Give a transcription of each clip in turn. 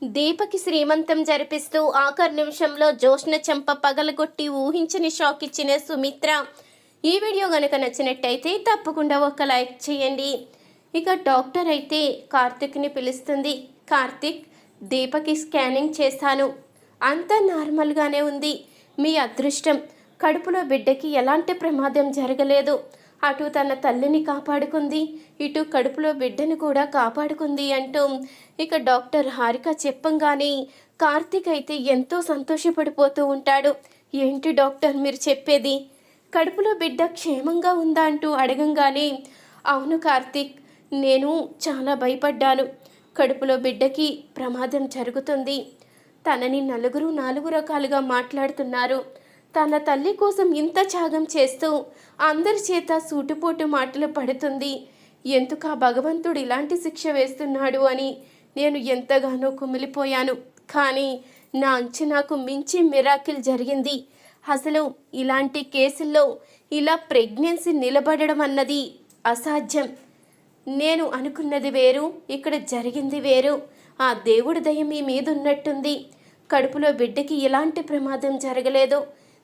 దీపకి శ్రీమంతం జరిపిస్తూ ఆఖరి నిమిషంలో జోష్న చెంప పగలగొట్టి ఊహించని షాక్ ఇచ్చిన సుమిత్ర. ఈ వీడియో గనుక నచ్చినట్టయితే తప్పకుండా ఒక లైక్ చేయండి. ఇక డాక్టర్ అయితే కార్తిక్ని పిలుస్తుంది. కార్తిక్, దీపకి స్కానింగ్ చేశాను, అంతా నార్మల్గానే ఉంది. మీ అదృష్టం, కడుపులో బిడ్డకి ఎలాంటి ప్రమాదం జరగలేదు. అటు తన తల్లిని కాపాడుకుంది, ఇటు కడుపులో బిడ్డను కూడా కాపాడుకుంది అంటూ ఇక డాక్టర్ హారిక చెప్పంగానే కార్తీక్ అయితే ఎంతో సంతోషపడిపోతూ ఉంటాడు. ఏంటి డాక్టర్ మీరు చెప్పేది? కడుపులో బిడ్డ క్షేమంగా ఉందా అంటూ అడగంగానే, అవును కార్తీక్, నేను చాలా భయపడ్డాను. కడుపులో బిడ్డకి ప్రమాదం జరుగుతుంది. తనని నలుగురు నాలుగు రకాలుగా మాట్లాడుతున్నారు. తన తల్లి కోసం ఇంత త్యాగం చేస్తూ అందరి చేత సూటుపోటు మాటలు పడుతుంది. ఎందుకు ఆ భగవంతుడు ఇలాంటి శిక్ష వేస్తున్నాడు అని నేను ఎంతగానో కుమిలిపోయాను. కానీ నా అంచనాకు మించి మిరాకిల్ జరిగింది. అసలు ఇలాంటి కేసుల్లో ఇలా ప్రెగ్నెన్సీ నిలబడడం అన్నది అసాధ్యం. నేను అనుకున్నది వేరు, ఇక్కడ జరిగింది వేరు. ఆ దేవుడి దయ మీ మీద ఉన్నట్టుంది. కడుపులో బిడ్డకి ఎలాంటి ప్రమాదం జరగలేదు.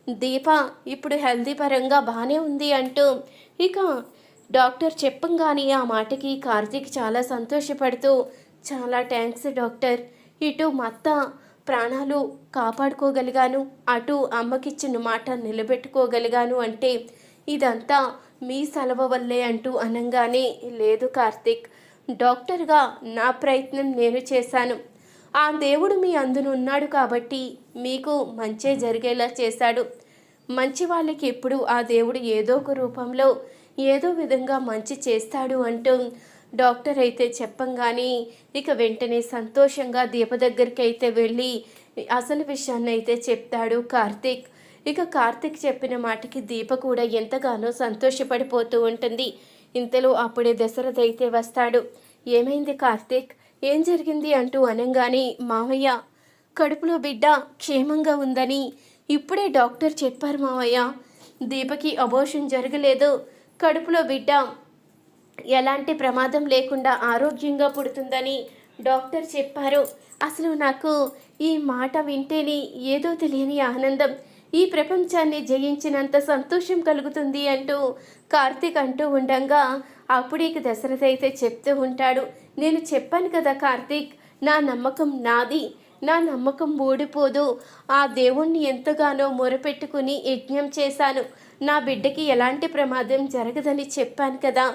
దీప ఇప్పుడు హెల్దీ పరంగా బాగానే ఉంది అంటూ ఇక డాక్టర్ చెప్పంగానే ఆ మాటకి కార్తీక్ చాలా సంతోషపడుతూ, చాలా థ్యాంక్స్ డాక్టర్. ఇటు మా అత్త ప్రాణాలు కాపాడుకోగలిగాను, అటు అమ్మకిచ్చిన మాట నిలబెట్టుకోగలిగాను అంటే ఇదంతా మీ సలవ వల్లే అంటూ అనంగానే, లేదు కార్తీక్, డాక్టర్గా నా ప్రయత్నం నేను చేశాను. ఆ దేవుడు మీ అందున ఉన్నాడు కాబట్టి మీకు మంచే జరిగేలా చేశాడు. మంచి వాళ్ళకి ఎప్పుడు ఆ దేవుడు ఏదో ఒక రూపంలో ఏదో విధంగా మంచి చేస్తాడు అంటూ డాక్టర్ అయితే చెప్పంగానే ఇక వెంటనే సంతోషంగా దీప దగ్గరికి అయితే వెళ్ళి అసలు విషయాన్ని అయితే చెప్తాడు కార్తీక్. ఇక కార్తీక్ చెప్పిన మాటకి దీప కూడా ఎంతగానో సంతోషపడిపోతూ ఉంటుంది. ఇంతలో అప్పుడే దశరథ అయితే వస్తాడు. ఏమైంది కార్తీక్, ఏం జరిగింది అంటూ అనంగానే, మావయ్య, కడుపులో బిడ్డ క్షేమంగా ఉందని ఇప్పుడే డాక్టర్ చెప్పారు మావయ్య. దీపకి అబోర్షన్ జరగలేదు, కడుపులో బిడ్డ ఎలాంటి ప్రమాదం లేకుండా ఆరోగ్యంగా పుడుతుందని డాక్టర్ చెప్పారు. అసలు నాకు ఈ మాట వింటేనే ఏదో తెలియని ఆనందం, ఈ ప్రపంచాన్ని జయించినంత సంతోషం కలుగుతుంది అంటూ కార్తీక్ అంటూ ఉండగా అప్పుడే దశరథ అయితే చెప్తూ ఉంటాడు. నేను చెప్పాను కదా కార్తీక్, నా నమ్మకం నాది, నా నమ్మకం ఓడిపోదు. ఆ దేవుణ్ణి ఎంతగానో మొరపెట్టుకుని యజ్ఞం చేశాను. నా బిడ్డకి ఎలాంటి ప్రమాదం జరగదని చెప్పాను కదా.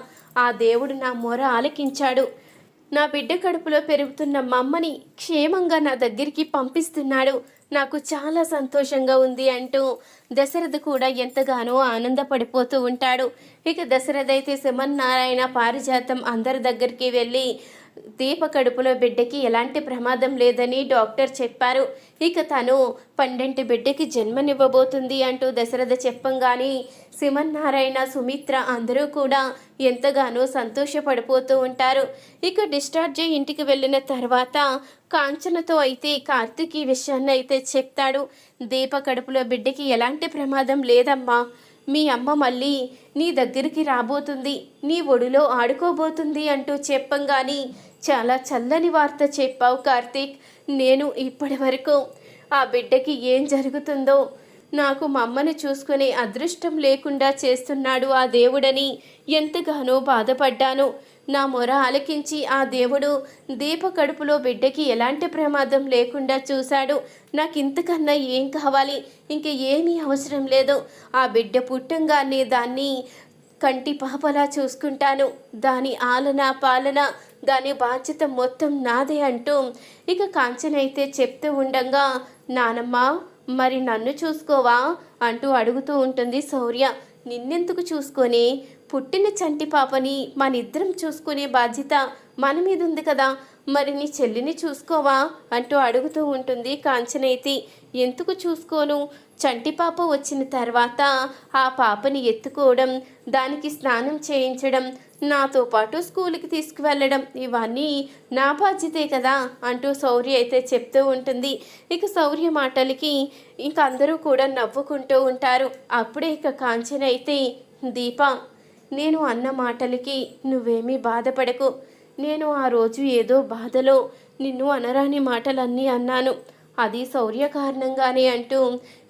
ఆ దేవుడు నా మొర ఆలకించాడు. నా బిడ్డ కడుపులో పెరుగుతున్న మమ్మని క్షేమంగా నా దగ్గరికి పంపిస్తున్నాడు. నాకు చాలా సంతోషంగా ఉంది అంటూ దశరథ కూడా ఎంతగానో ఆనందపడిపోతూ ఉంటాడు. ఇక దశరథ అయితే శ్రీమన్నారాయణ, పారిజాతం అందరి దగ్గరికి వెళ్ళి దీప కడుపులో బిడ్డకి ఎలాంటి ప్రమాదం లేదని డాక్టర్ చెప్పారు. ఇక తను 12 బిడ్డకి జన్మనివ్వబోతుంది అంటూ దశరథ చెప్పంగానే శ్రీమన్నారాయణ, సుమిత్ర అందరూ కూడా ఎంతగానో సంతోషపడిపోతూ ఉంటారు. ఇక డిశ్చార్జ్ అయ్యి ఇంటికి వెళ్ళిన తర్వాత కాంచనతో అయితే కార్తీక్ ఈ విషయాన్ని అయితే చెప్తాడు. దీప కడుపులో బిడ్డకి ఎలాంటి ప్రమాదం లేదమ్మా. మీ అమ్మ మళ్ళీ నీ దగ్గరికి రాబోతుంది, నీ ఒడిలో ఆడుకోబోతుంది అంటూ చెప్పంగానే, చాలా చల్లని వార్త చెప్పావు కార్తీక్. నేను ఇప్పటి వరకు ఆ బిడ్డకి ఏం జరుగుతుందో, నాకు మా అమ్మని చూసుకునే అదృష్టం లేకుండా చేస్తున్నాడు ఆ దేవుడని ఎంతగానో బాధపడ్డాను. నా మొర ఆలకించి ఆ దేవుడు దీప కడుపులో బిడ్డకి ఎలాంటి ప్రమాదం లేకుండా చూశాడు. నాకు ఇంతకన్నా ఏం కావాలి? ఇంక ఏమీ అవసరం లేదు. ఆ బిడ్డ పుట్టంగానే దాన్ని కంటి పాపలా చూసుకుంటాను. దాని ఆలన పాలన, దాని బాధ్యత మొత్తం నాదే అంటూ ఇక కాంచన అయితే చెప్తూ ఉండగా, నానమ్మ మరి నన్ను చూసుకోవా అంటూ అడుగుతూ ఉంటుంది శౌర్య. నిన్నెందుకు చూసుకొని, పుట్టిన చంటి పాపని మనిద్దరం చూసుకునే బాధ్యత మన మీద ఉంది కదా, మరి నీ చెల్లిని చూసుకోవా అంటూ అడుగుతూ ఉంటుంది కాంచనైతే. ఎందుకు చూసుకోను? చంటి పాప వచ్చిన తర్వాత ఆ పాపని ఎత్తుకోవడం, దానికి స్నానం చేయించడం, నాతో పాటు స్కూల్కి తీసుకువెళ్ళడం, ఇవన్నీ నా బాధ్యతే కదా అంటూ శౌర్య అయితే చెప్తూ ఉంటుంది. ఇక శౌర్య మాటలకి ఇంక అందరూ కూడా నవ్వుకుంటూ ఉంటారు. అప్పుడే ఇక కాంచన అయితే, దీప, నేను అన్న మాటలకి నువ్వేమీ బాధపడకు. నేను ఆ రోజు ఏదో బాధలో నిన్ను అనరాని మాటలన్నీ అన్నాను, అది శౌర్య కారణంగానే అంటూ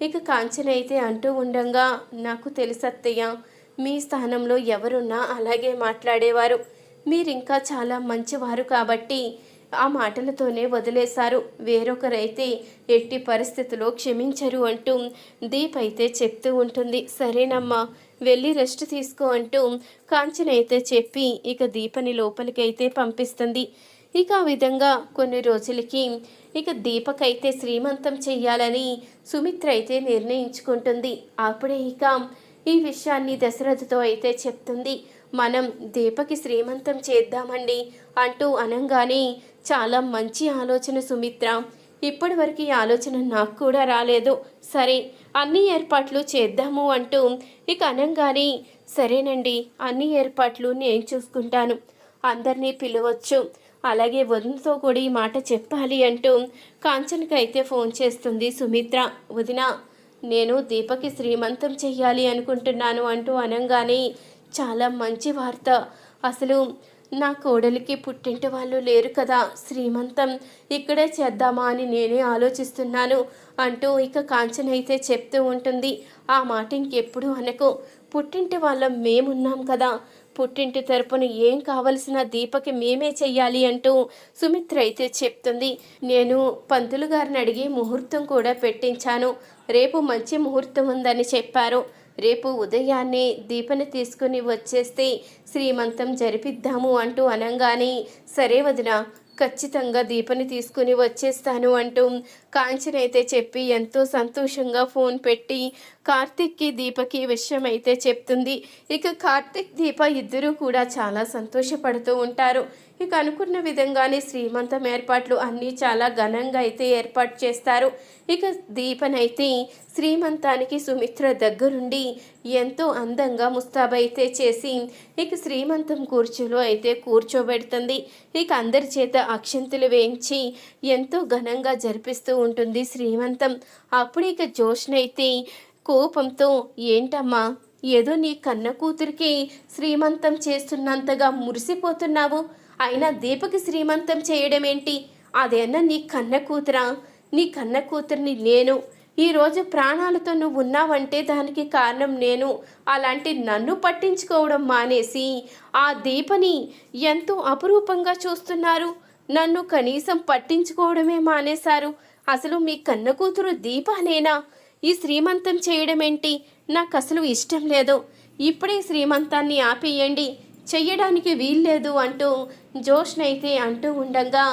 ఇక కాంచన అయితే అంటూ ఉండంగా, నాకు తెలుసత్తయ్య, మీ స్థానంలో ఎవరున్నా అలాగే మాట్లాడేవారు. మీరింకా చాలా మంచివారు కాబట్టి ఆ మాటలతోనే వదిలేశారు. వేరొకరైతే ఎట్టి పరిస్థితిలో క్షమించరు అంటూ దీప్ అయితే చెప్తూ ఉంటుంది. సరేనమ్మా, వెళ్ళి రెస్ట్ తీసుకో అంటూ కాంచన అయితే చెప్పి ఇక దీపని లోపలికైతే పంపిస్తుంది. ఇక ఆ విధంగా కొన్ని రోజులకి ఇక దీపకైతే శ్రీమంతం చెయ్యాలని సుమిత్ర అయితే నిర్ణయించుకుంటుంది. అప్పుడే ఇక ఈ విషయాన్ని దశరథతో అయితే చెప్తుంది. మనం దీపకి శ్రీమంతం చేద్దామండి అంటూ అనంగానే, చాలా మంచి ఆలోచన సుమిత్ర, ఇప్పటి వరకు ఈ ఆలోచన నాకు కూడా రాలేదు. సరే, అన్ని ఏర్పాట్లు చేద్దాము అంటూ ఇక అనంగానే, సరేనండి, అన్ని ఏర్పాట్లు నేను చూసుకుంటాను, అందరినీ పిలవచ్చు, అలాగే వదినతో కూడా ఈ మాట చెప్పాలి అంటూ కాంచనకి అయితే ఫోన్ చేస్తుంది సుమిత్ర. వదిన, నేను దీపకి శ్రీమంతం చెయ్యాలి అనుకుంటున్నాను అంటూ అనంగానే, చాలా మంచి వార్త, అసలు నా కోడలికి పుట్టింటి వాళ్ళు లేరు కదా, శ్రీమంతం ఇక్కడే చేద్దామా అని నేనే ఆలోచిస్తున్నాను అంటూ ఇక కాంచన అయితే చెప్తూ ఉంటుంది. ఆ మాట ఇంకెప్పుడు అనకు, పుట్టింటి వాళ్ళం మేమున్నాం కదా, పుట్టింటి తరపున ఏం కావలసిన దీపకి మేమే చెయ్యాలి అంటూ సుమిత్ర అయితే చెప్తుంది. నేను పంతులు గారిని అడిగి ముహూర్తం కూడా పెట్టించాను, రేపు మంచి ముహూర్తం ఉందని చెప్పారు, రేపు ఉదయాన్నే దీపని తీసుకుని వచ్చేస్తే శ్రీమంతం జరిపిద్దాము అంటూ అనంగానే, సరే వదిన, ఖచ్చితంగా దీపని తీసుకుని వచ్చేస్తాను అంటూ కాంచన అయితే చెప్పి ఎంతో సంతోషంగా ఫోన్ పెట్టి కార్తిక్కి దీపకి విషయం అయితే చెప్తుంది. ఇక కార్తిక్ దీప ఇద్దరూ కూడా చాలా సంతోషపడుతూ ఉంటారు. ఇక అనుకున్న విధంగానే శ్రీమంతం ఏర్పాట్లు అన్నీ చాలా ఘనంగా అయితే ఏర్పాటు చేస్తారు. ఇక దీపనైతే శ్రీమంతానికి సుమిత్ర దగ్గరుండి ఎంతో అందంగా ముస్తాబైతే చేసి ఇక శ్రీమంతం కూర్చులో అయితే కూర్చోబెడుతుంది. ఇక అందరి చేత అక్షంతులు వేయించి ఎంతో ఘనంగా జరిపిస్తూ ఉంటుంది శ్రీమంతం. అప్పుడు ఇక జోష్నైతే కోపంతో, ఏంటమ్మా, ఏదో నీ కన్న కూతురికి శ్రీమంతం చేస్తున్నంతగా మురిసిపోతున్నావు, అయినా దీపకి శ్రీమంతం చేయడం ఏంటి, అదేనా నీ కన్న కూతురా, నీ కన్న కూతురిని నేను, ఈరోజు ప్రాణాలతో నువ్వు ఉన్నావంటే దానికి కారణం నేను, అలాంటి నన్ను పట్టించుకోవడం మానేసి ఆ దీపని ఎంతో అపురూపంగా చూస్తున్నారు, నన్ను కనీసం పట్టించుకోవడమే మానేశారు, అసలు మీ కన్న కూతురు దీపానేనా, ఈ శ్రీమంతం చేయడం ఏంటి, నాకు అసలు ఇష్టం లేదు, ఇప్పుడే శ్రీమంతాన్ని ఆపేయండి, చెయ్యడానికి వీల్లేదు అంటూ జోష్న అయితే అంటూ ఉండగా,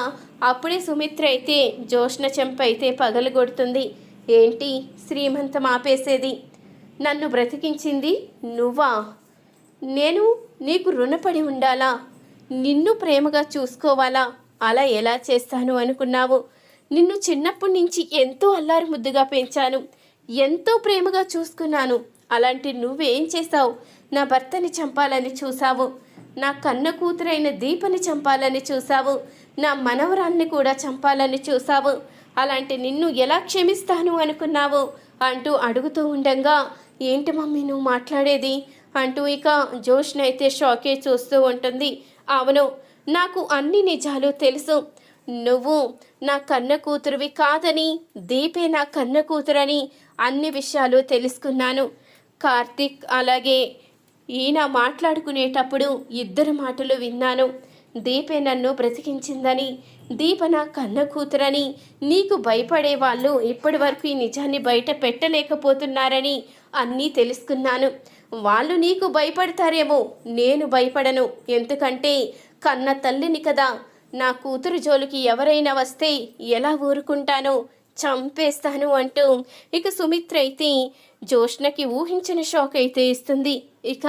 అప్పుడే సుమిత్ర అయితే జోష్న చెంప అయితే పగలగొడుతుంది. ఏంటి శ్రీమంతం ఆపేసేది, నన్ను బ్రతికించింది నువ్వా, నేను నీకు రుణపడి ఉండాలా, నిన్ను ప్రేమగా చూసుకోవాలా, అలా ఎలా చేస్తాను అనుకున్నావు, నిన్ను చిన్నప్పటి నుంచి ఎంతో అల్లారు ముద్దుగా పెంచాను, ఎంతో ప్రేమగా చూసుకున్నాను, అలాంటి నువ్వేం చేశావు, నా భర్తని చంపాలని చూసావు, నా కన్న కూతురైన దీపని చంపాలని చూసావు, నా మనవరాల్ని కూడా చంపాలని చూసావు, అలాంటి నిన్ను ఎలా క్షమిస్తాను అనుకున్నావు అంటూ అడుగుతూ ఉండగా, ఏంటి మమ్మీ నువ్వు మాట్లాడేది అంటూ ఇక జోష్న అయితే షాకే చూస్తూ ఉంటుంది. అవును, నాకు అన్ని నిజాలు తెలుసు, నువ్వు నా కన్న కూతురువి కాదని, దీపే నా కన్న కూతురని అన్ని విషయాలు తెలుసుకున్నాను. కార్తిక్ అలాగే ఈయన మాట్లాడుకునేటప్పుడు ఇద్దరు మాటలు విన్నాను, దీపే నన్ను బ్రతికించిందని, దీప నా కన్న కూతురని, నీకు భయపడే వాళ్ళు ఇప్పటి వరకు ఈ నిజాన్ని బయట పెట్టలేకపోతున్నారని అన్నీ తెలుసుకున్నాను. వాళ్ళు నీకు భయపడతారేమో, నేను భయపడను, ఎందుకంటే కన్న తల్లిని కదా, నా కూతురు జోలికి ఎవరైనా వస్తే ఎలా ఊరుకుంటానో, చంపేస్తాను అంటూ ఇక సుమిత్ర అయితే జోష్నకి ఊహించిన షాక్ అయితే ఇస్తుంది. ఇక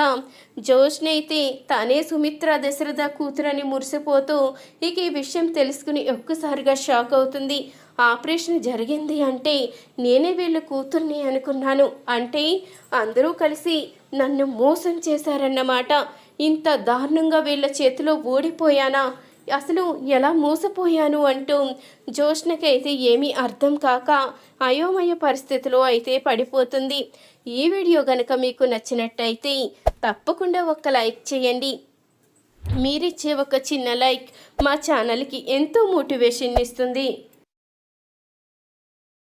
జోష్న అయితే తనే సుమిత్ర దశరథ కూతురని మురిసిపోతూ ఇక ఈ విషయం తెలుసుకుని ఒక్కసారిగా షాక్ అవుతుంది. ఆపరేషన్ జరిగింది అంటే నేనే వీళ్ళ కూతుర్ని అనుకున్నాను, అంటే అందరూ కలిసి నన్ను మోసం చేశారన్నమాట, ఇంత దారుణంగా వీళ్ళ చేతిలో ఓడిపోయానా, అసలు ఎలా మోసపోయాను అంటూ జోష్నకైతే ఏమీ అర్థం కాక అయోమయ పరిస్థితిలో అయితే పడిపోతుంది. ఈ వీడియో గనక మీకు నచ్చినట్టయితే తప్పకుండా ఒక లైక్ చేయండి. మీరిచ్చే ఒక చిన్న లైక్ మా ఛానల్కి ఎంతో మోటివేషన్ ఇస్తుంది.